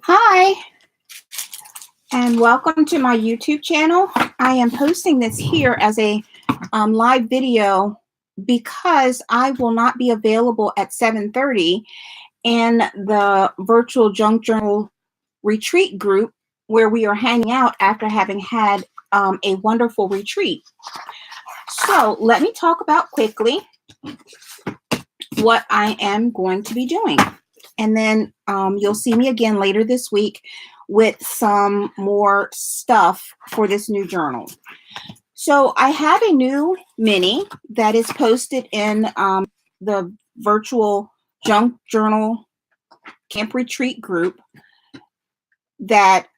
Hi, and welcome to my YouTube channel. I am posting this here as a live video because I will not be available at 7:30 in the virtual junk journal retreat group where we are hanging out after having had a wonderful retreat. So let me talk about quickly what I am going to be doing. And then you'll see me again later this week with some more stuff for this new journal. So I have a new mini that is posted in the virtual junk journal camp retreat group that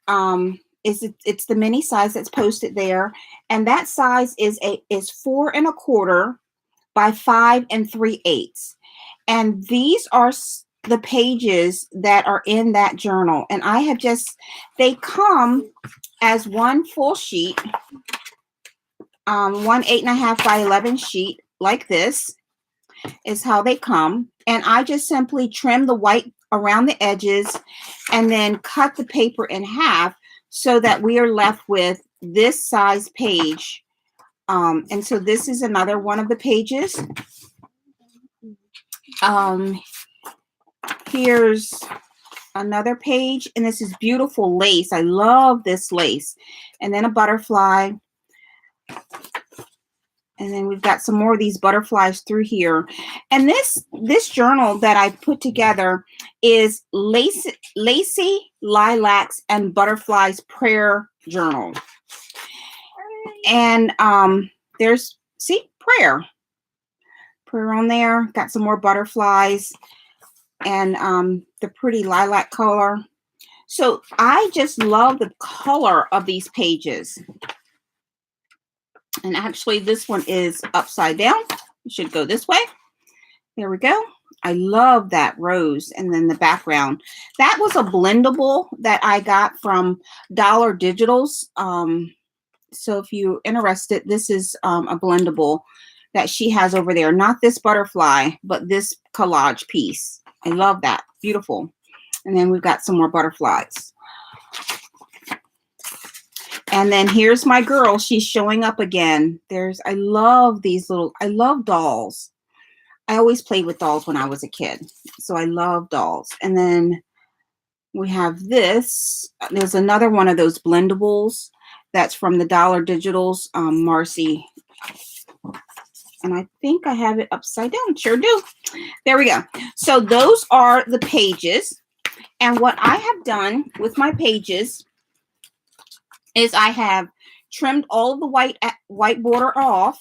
it's the mini size that's posted there. And that size is 4 1/4 by 5 3/8. And these are the pages that are in that journal. And I have they come as one full sheet, one 8 1/2 by 11 sheet like this is how they come. And I just simply trim the white around the edges and then cut the paper in half so that we are left with this size page. And so this is another one of the pages. Here's another page, and this is beautiful lace. I love this lace. And then a butterfly. And then we've got some more of these butterflies through here. And this journal that I put together is Lacey Lilacs and Butterflies Prayer Journal. And there's, see, prayer on there. Got some more butterflies and the pretty lilac color. So I just love the color of these pages. And actually this one is upside down. It should go this way. There we go. I love that rose and then the background. That was a blendable that I got from Dollar Digitals. So if you're interested, this is a blendable that she has over there. Not this butterfly, but this collage piece. I love that. Beautiful. And then we've got some more butterflies. And then here's my girl. She's showing up again. I love these I love dolls. I always played with dolls when I was a kid. So I love dolls. And then we have this. There's another one of those blendables that's from the Dollar Digitals, Marcy. And I think I have it upside down. Sure do. There we go. So those are the pages. And what I have done with my pages is I have trimmed all of the white border off,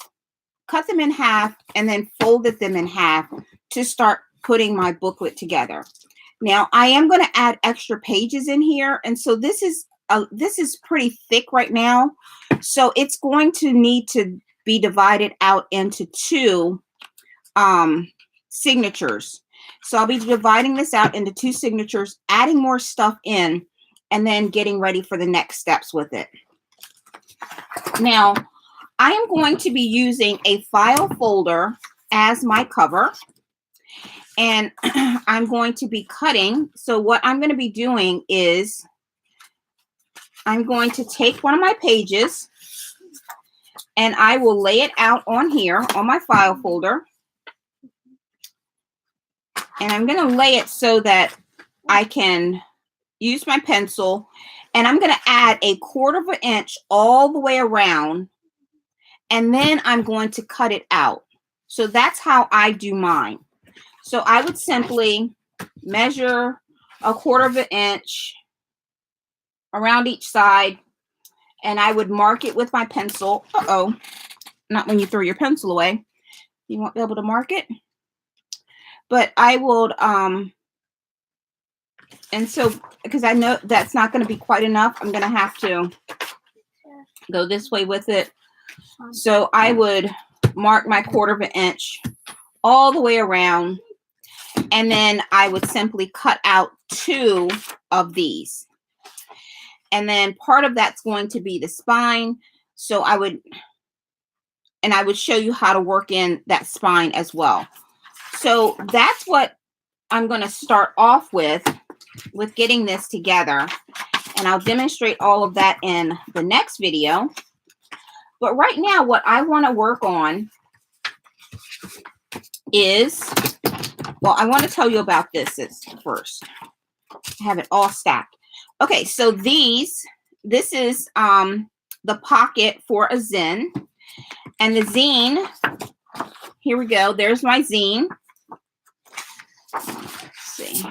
cut them in half, and then folded them in half to start putting my booklet together. Now I am going to add extra pages in here. And so this is pretty thick right now. So it's going to need to be divided out into 2 signatures. So I'll be dividing this out into 2 signatures, adding more stuff in, and then getting ready for the next steps with it. Now, I am going to be using a file folder as my cover, and I'm going to be cutting. So what I'm going to be doing is I'm going to take one of my pages and I will lay it out on here on my file folder. And I'm going to lay it so that I can use my pencil, and I'm going to add a 1/4 inch all the way around, and then I'm going to cut it out. So that's how I do mine. So I would simply measure a 1/4 inch around each side, and I would mark it with my pencil. Not when you throw your pencil away. You won't be able to mark it. But I would, and so, because I know that's not going to be quite enough, I'm going to have to go this way with it. So I would mark my 1/4 inch all the way around, and then I would simply cut out 2 of these. And then part of that's going to be the spine. So I would, and I would show you how to work in that spine as well. So that's what I'm going to start off with getting this together. And I'll demonstrate all of that in the next video. But right now, what I want to work on is, well, I want to tell you about this first. I have it all stacked. Okay, so this is the pocket for a zine. And the zine, here we go. There's my zine. Let's see.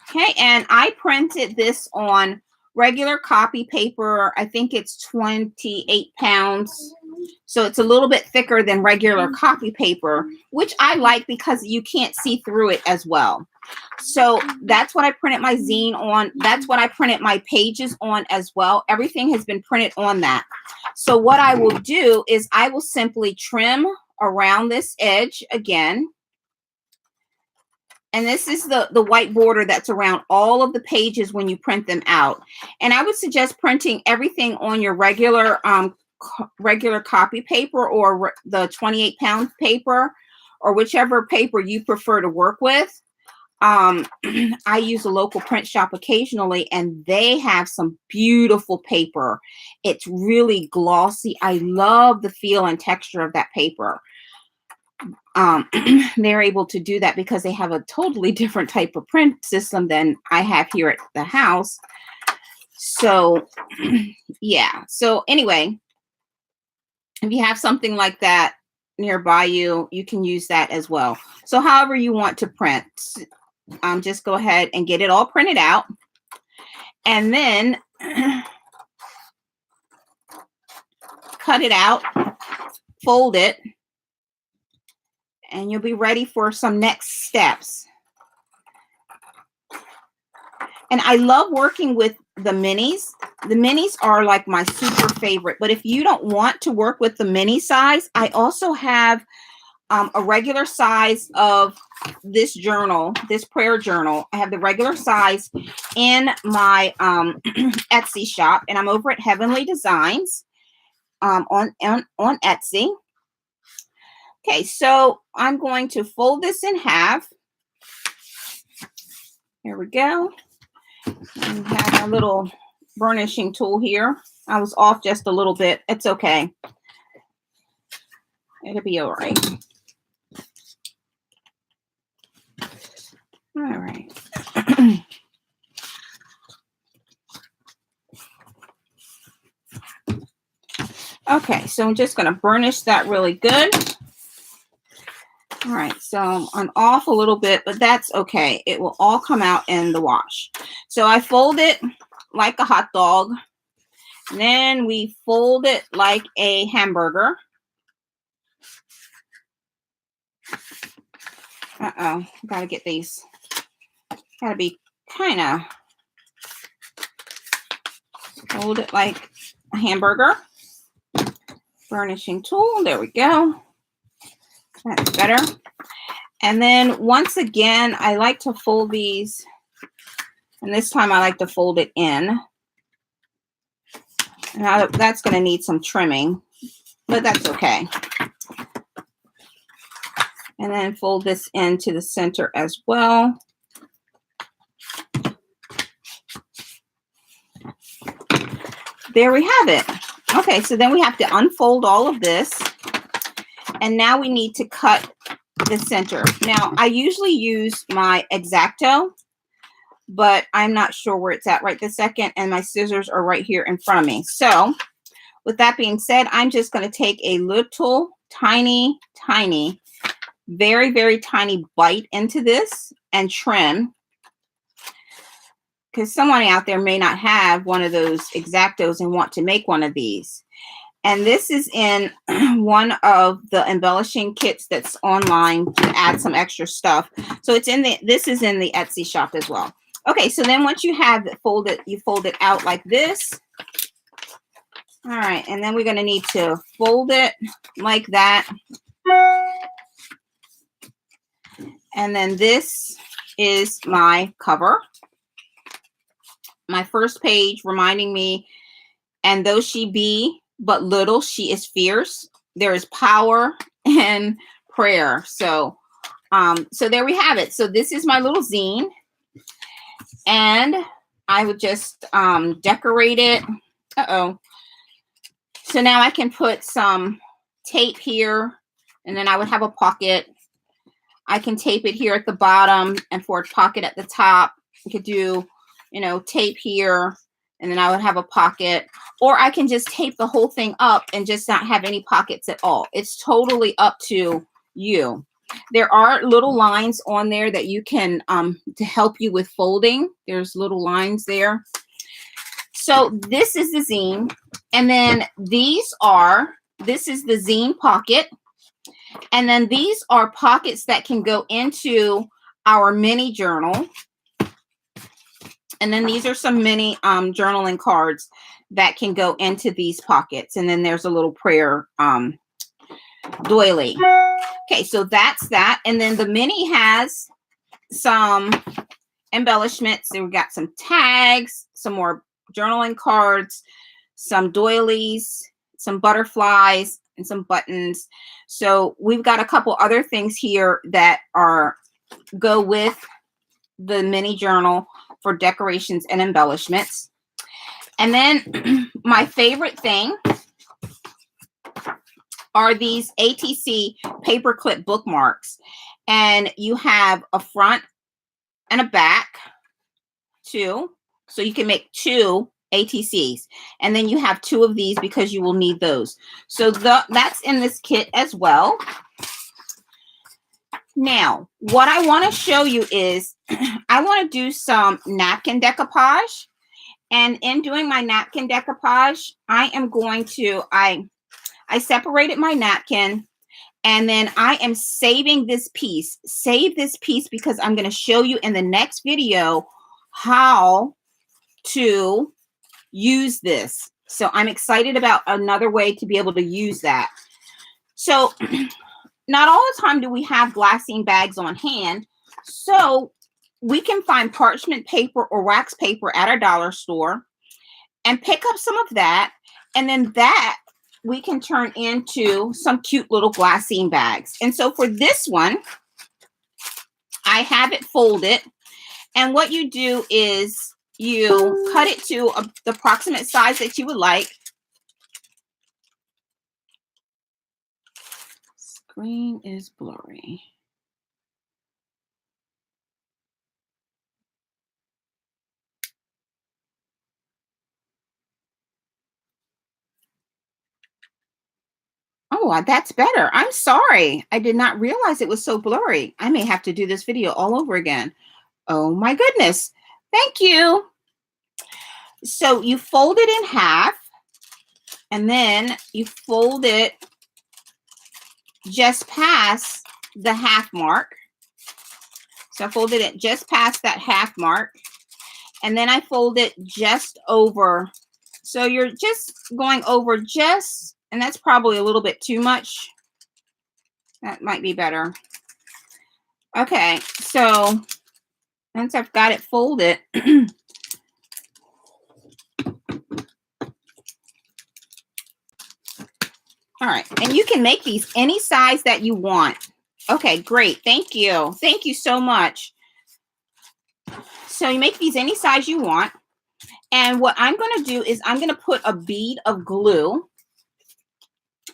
Okay, and I printed this on regular copy paper. I think it's 28 pounds. So it's a little bit thicker than regular copy paper, which I like because you can't see through it as well. So that's what I printed my zine on. That's what I printed my pages on as well. Everything has been printed on that. So what I will do is I will simply trim around this edge again. And this is the white border that's around all of the pages when you print them out. And I would suggest printing everything on your regular copy paper or the 28-pound paper or whichever paper you prefer to work with. I use a local print shop occasionally, and they have some beautiful paper. It's really glossy. I love the feel and texture of that paper. They're able to do that because they have a totally different type of print system than I have here at the house. So yeah. So anyway, if you have something like that nearby you, you can use that as well. So however you want to print, just go ahead and get it all printed out. And then cut it out, fold it, and you'll be ready for some next steps. And I love working with the minis. The minis are like my super favorite. But if you don't want to work with the mini size, I also have a regular size of this journal, this prayer journal. I have the regular size in my Etsy shop, and I'm over at Heavenly Designs on Etsy. Okay, so I'm going to fold this in half. Here we go. And we have a little burnishing tool here. I was off just a little bit. It's okay. It'll be all right. All right. Okay, so I'm just going to burnish that really good. All right, so I'm off a little bit, but that's okay. It will all come out in the wash. So I fold it like a hot dog. And then we fold it like a hamburger. Uh-oh, got to get these. Got to be kind of fold it like a hamburger. Burnishing tool, there we go. That's better. And then once again, I like to fold these, and this time I like to fold it in. Now that's going to need some trimming, but that's okay. And then fold this into the center as well. There we have it. Okay, so then we have to unfold all of this. And now we need to cut the center. Now, I usually use my X-Acto, but I'm not sure where it's at right this second, and my scissors are right here in front of me. So, with that being said, I'm just going to take a little tiny, very, very tiny bite into this and trim. Because someone out there may not have one of those X-Actos and want to make one of these. And this is in one of the embellishing kits that's online to add some extra stuff. So it's in this is in the Etsy shop as well. Okay, so then once you have it folded, you fold it out like this. All right, and then we're going to need to fold it like that. And then this is my cover. My first page reminding me, and though she be but little she is fierce. There is power in prayer. So so there we have it. So this is my little zine, and I would just decorate it. Uh-oh. So now I can put some tape here, and then I would have a pocket. I can tape it here at the bottom and for a pocket at the top. I could do, you know, tape here, and then I would have a pocket. Or I can just tape the whole thing up and just not have any pockets at all. It's totally up to you. There are little lines on there that you can, to help you with folding. There's little lines there. So this is the zine. And then this is the zine pocket. And then these are pockets that can go into our mini journal. And then these are some mini journaling cards that can go into these pockets. And then there's a little prayer doily. Okay, so that's that. And then the mini has some embellishments. So we've got some tags, some more journaling cards, some doilies, some butterflies, and some buttons. So we've got a couple other things here that go with the mini journal for decorations and embellishments. And then my favorite thing are these ATC paperclip bookmarks. And you have a front and a back, too. So you can make 2 ATCs. And then you have 2 of these because you will need those. So that's in this kit as well. Now, what I want to show you is I want to do some napkin decoupage. And in doing my napkin decoupage, I am going to, I separated my napkin, and then I am saving this piece. Save this piece because I'm going to show you in the next video how to use this. So I'm excited about another way to be able to use that. So not all the time do we have glassine bags on hand. So we can find parchment paper or wax paper at our dollar store and pick up some of that. And then that we can turn into some cute little glassine bags. And so for this one, I have it folded. And what you do is you cut it to the approximate size that you would like. Screen is blurry. Oh, that's better. I'm sorry. I did not realize it was so blurry. I may have to do this video all over again. Oh my goodness. Thank you. So you fold it in half, and then you fold it just past the half mark. So I folded it just past that half mark, and then I fold it just over. So you're just going over just, and that's probably a little bit too much. That might be better. Okay, so once I've got it folded, all right, and you can make these any size that you want. Okay, great. Thank you. Thank you so much. So you make these any size you want. And what I'm going to do is I'm going to put a bead of glue.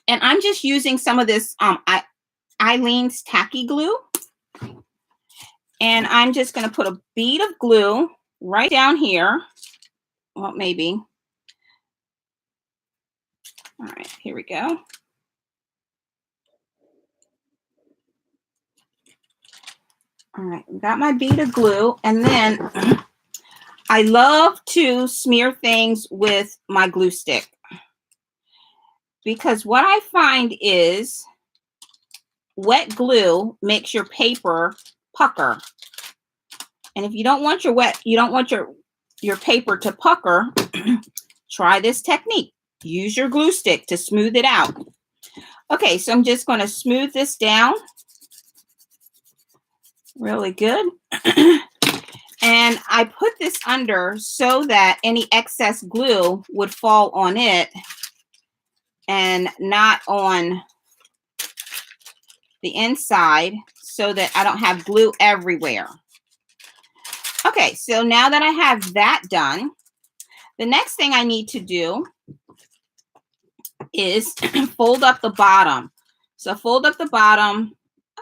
And I'm just using some of this Eileen's tacky glue. And I'm just going to put a bead of glue right down here. Well, maybe. All right, here we go. All right, got my bead of glue. And then I love to smear things with my glue stick. Because what I find is wet glue makes your paper pucker. And if you don't want your paper to pucker, try this technique. Use your glue stick to smooth it out. Okay, so I'm just going to smooth this down. Really good. And I put this under so that any excess glue would fall on it and not on the inside so that I don't have glue everywhere. Okay, so now that I have that done, the next thing I need to do is fold up the bottom. So fold up the bottom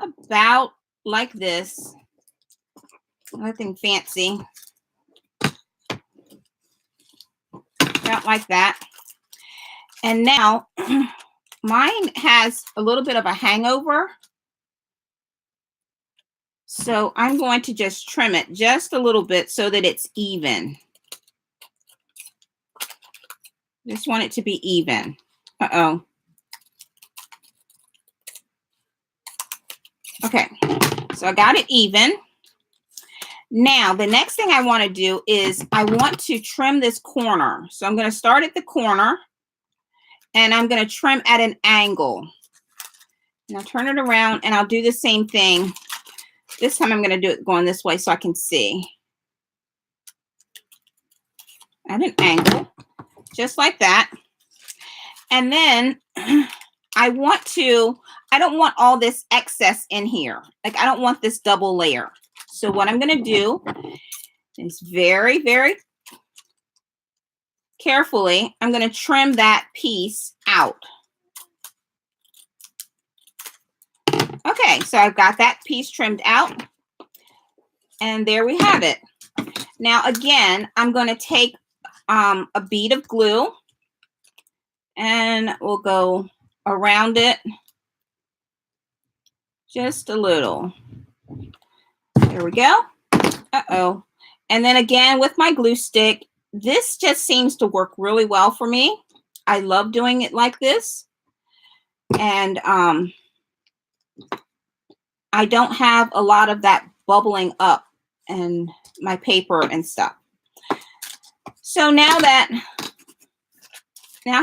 about like this. Nothing fancy. About like that. And now mine has a little bit of a hangover. So I'm going to just trim it just a little bit so that it's even. Just want it to be even. Uh-oh. Okay, so I got it even. Now, the next thing I want to do is I want to trim this corner. So I'm going to start at the corner and I'm going to trim at an angle. And I'll turn it around and I'll do the same thing. This time I'm going to do it going this way so I can see. At an angle, just like that. And then I don't want all this excess in here. Like I don't want this double layer. So what I'm going to do is very, very carefully, I'm going to trim that piece out. Okay, so I've got that piece trimmed out. And there we have it. Now, again, I'm going to take a bead of glue and we'll go around it just a little. There we go. Uh-oh. And then again with my glue stick, this just seems to work really well for me. I love doing it like this. And I don't have a lot of that bubbling up in my paper and stuff. So now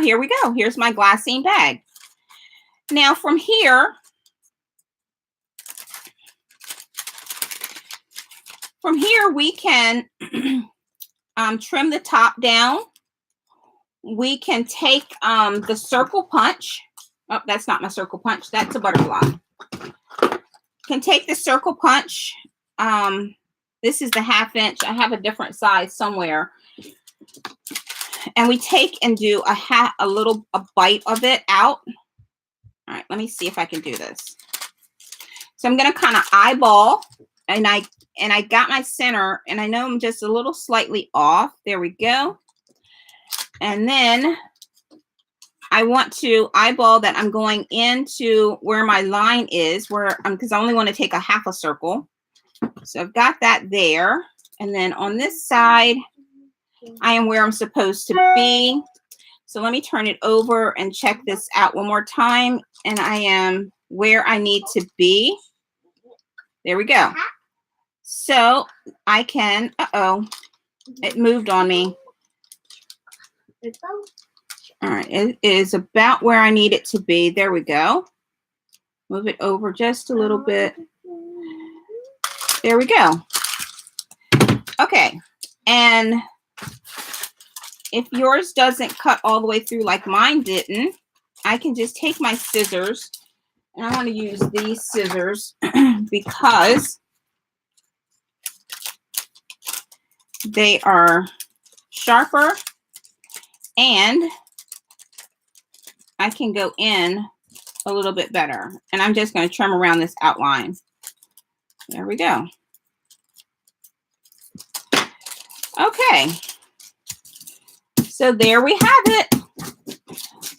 here we go. Here's my glassine bag. Now from here, we can trim the top down. We can take the circle punch. Oh, that's not my circle punch. That's a butterfly. Can take the circle punch. This is the 1/2 inch. I have a different size somewhere. And we take and do a bite of it out. All right, let me see if I can do this. So I'm going to kind of eyeball, and I got my center, and I know I'm just a little slightly off. There we go. And then I want to eyeball that I'm going into where my line is, because I only want to take a 1/2 circle. So I've got that there. And then on this side, I am where I'm supposed to be. So let me turn it over and check this out one more time. And I am where I need to be. There we go. So I can, it moved on me. All right, it is about where I need it to be. There we go. Move it over just a little bit. There we go. Okay, and if yours doesn't cut all the way through like mine didn't, I can just take my scissors, and I want to use these scissors because they are sharper and I can go in a little bit better. And I'm just going to trim around this outline. There we go. Okay. So there we have it.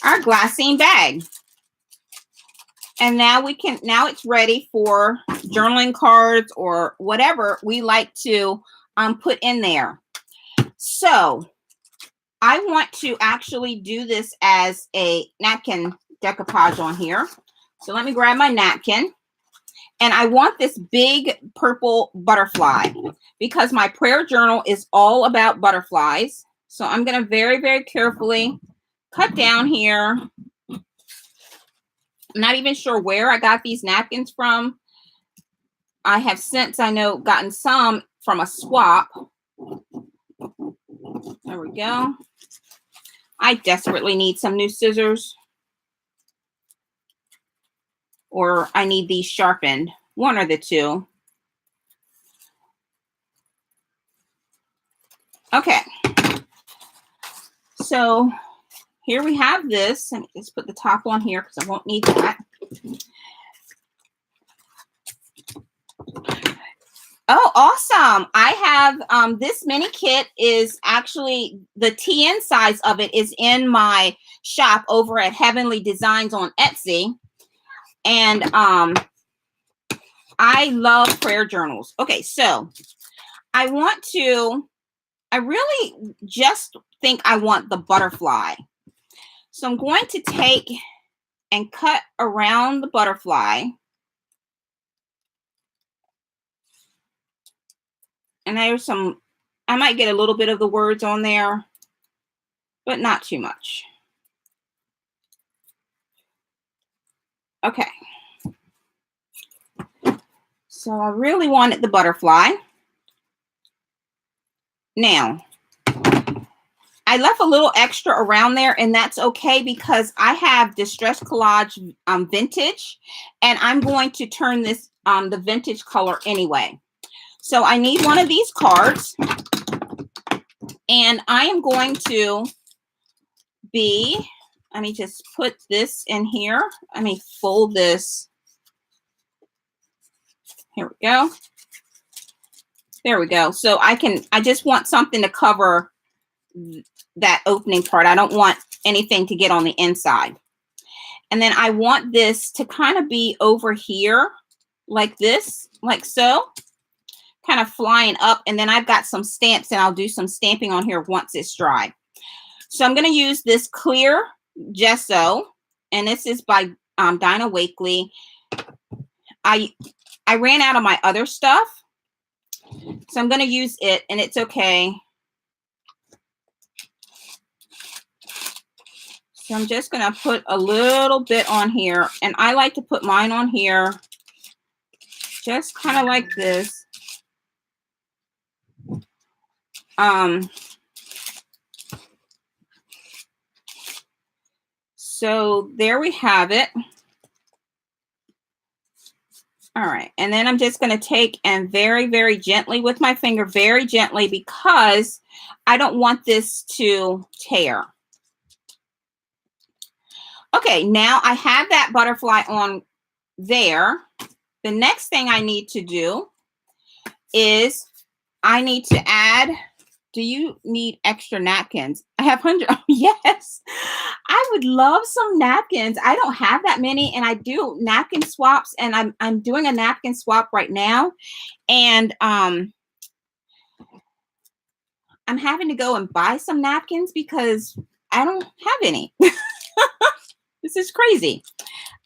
Our glassine bag. And now it's ready for journaling cards or whatever we like to put in there. So I want to actually do this as a napkin decoupage on here. So let me grab my napkin. And I want this big purple butterfly because my prayer journal is all about butterflies. So I'm going to very, very carefully cut down here. I'm not even sure where I got these napkins from. I have since, I know, gotten some from a swap. There we go. I desperately need some new scissors. or I need these sharpened. One or the two. Okay. So here we have this. Let me just put the top on here because I won't need that. Oh, awesome. I have this mini kit is actually the TN size of it is in my shop over at Heavenly Designs on Etsy. And I love prayer journals. Okay, so I really just think I want the butterfly. So I'm going to take and cut around the butterfly. And there's some, I might get a little bit of the words on there, but not too much. Okay. So I really wanted the butterfly. Now, I left a little extra around there, and that's okay because I have Distress Collage Vintage, and I'm going to turn this the vintage color anyway. So I need one of these cards, and I am going to let me just put this in here. Let me fold this. Here we go. There we go. So I just want something to cover that opening part. I don't want anything to get on the inside. And then I want this to kind of be over here like this, like so, kind of flying up. And then I've got some stamps, and I'll do some stamping on here once it's dry. So I'm going to use this clear gesso, and this is by Dinah Wakely. I ran out of my other stuff, so I'm going to use it, and it's okay. So I'm just going to put a little bit on here, and I like to put mine on here just kind of like this. So there we have it. All right, and then I'm just going to take and very, very gently with my finger, very gently, because I don't want this to tear. Okay, now I have that butterfly on there. The next thing I need to do is I need to add, do you need extra napkins? I have 100. Oh, yes. I would love some napkins. I don't have that many, and I do napkin swaps, and I'm doing a napkin swap right now. And I'm having to go and buy some napkins because I don't have any. This is crazy.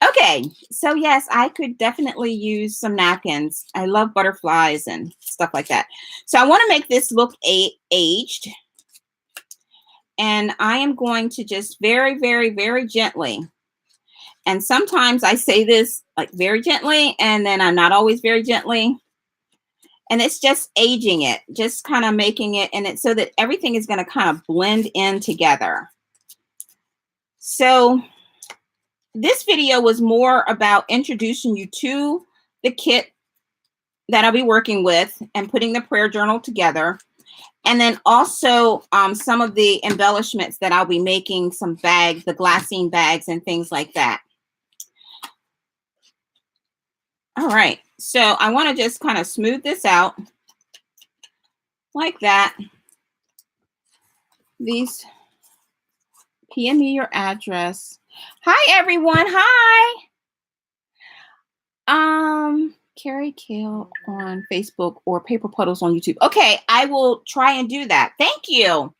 Okay, so yes, I could definitely use some napkins. I love butterflies and stuff like that. So I want to make this look aged. And I am going to just very, very, very gently. And sometimes I say this like very gently, and then I'm not always very gently. And it's just aging it, just kind of making it, and it's so that everything is going to kind of blend in together. So this video was more about introducing you to the kit that I'll be working with and putting the prayer journal together. And then also some of the embellishments that I'll be making, some bags, the glassine bags and things like that. All right, so I want to just kind of smooth this out like that. These, PM me your address. Hi, everyone. Hi. Carrie Kale on Facebook or Paper Puddles on YouTube. Okay, I will try and do that. Thank you.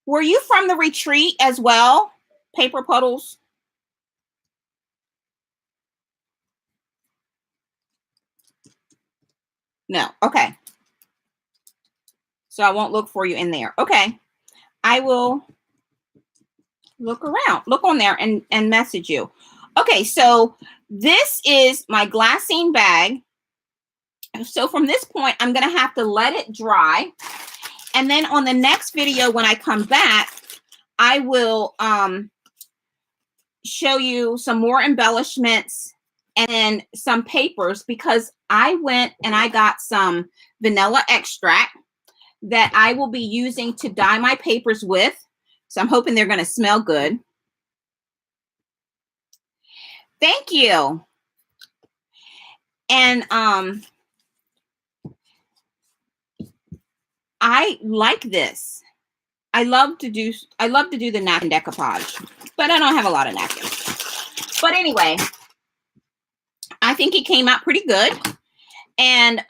Were you from the retreat as well, Paper Puddles? No. Okay. So I won't look for you in there. Okay. I will look around, look on there and message you. Okay, so this is my glassine bag. So from this point, I'm going to have to let it dry. And then on the next video, when I come back, I will show you some more embellishments and then some papers, because I went and I got some vanilla extract that I will be using to dye my papers with. So I'm hoping they're going to smell good. Thank you. And I like this. I love to do the napkin decoupage, but I don't have a lot of napkins. But anyway, I think it came out pretty good. And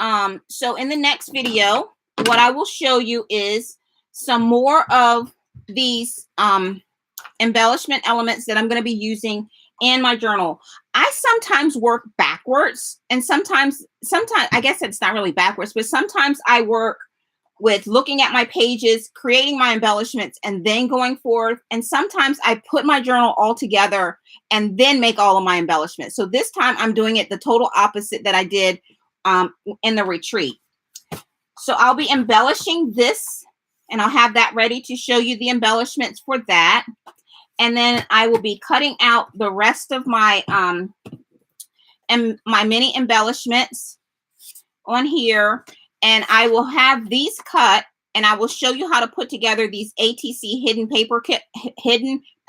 so in the next video, what I will show you is some more of these embellishment elements that I'm going to be using in my journal. I sometimes work backwards, and sometimes I guess it's not really backwards, but sometimes I work with looking at my pages, creating my embellishments, and then going forth. And sometimes I put my journal all together and then make all of my embellishments. So this time I'm doing it the total opposite that I did in the retreat. So I'll be embellishing this, and I'll have that ready to show you the embellishments for that. And then I will be cutting out the rest of my my mini embellishments on here. And I will have these cut, and I will show you how to put together these ATC hidden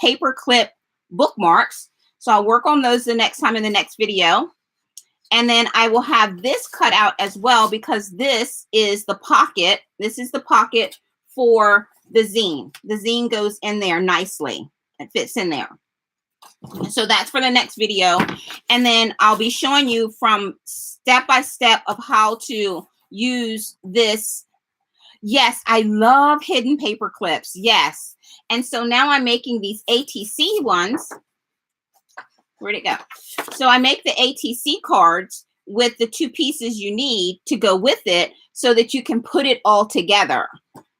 paper clip bookmarks. So I'll work on those the next time in the next video. And then I will have this cut out as well, because this is the pocket. This is the pocket for the zine. The zine goes in there nicely. It fits in there. So that's for the next video. And then I'll be showing you from step by step of how to use this. Yes, I love hidden paper clips. Yes. And so now I'm making these ATC ones. Where'd it go? So I make the ATC cards with the 2 pieces you need to go with it, so that you can put it all together.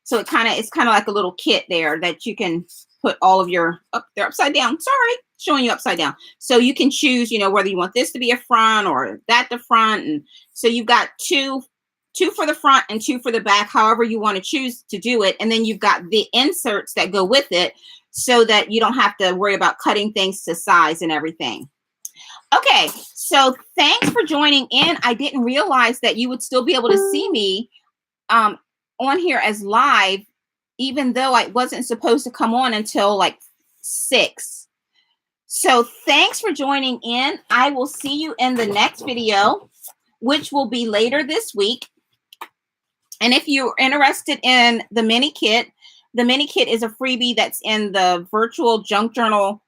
So it's kind of like a little kit there that you can put all of your, oh, they're upside down. Sorry, showing you upside down. So you can choose, you know, whether you want this to be a front or that the front. And so you've got two for the front and 2 for the back, however you want to choose to do it. And then you've got the inserts that go with it, so that you don't have to worry about cutting things to size and everything. Okay, so thanks for joining in. I didn't realize that you would still be able to see me on here as live, even though I wasn't supposed to come on until like 6. So thanks for joining in. I will see you in the next video, which will be later this week. And if you're interested in the mini kit is a freebie that's in the virtual junk journal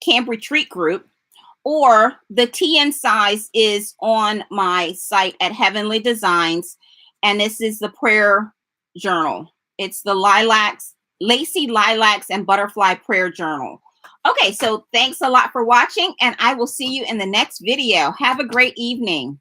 camp retreat group, or the TN size is on my site at Heavenly Designs. And this is the prayer journal. It's the Lacey Lilacs and Butterfly Prayer Journal. Okay, so thanks a lot for watching, and I will see you in the next video. Have a great evening.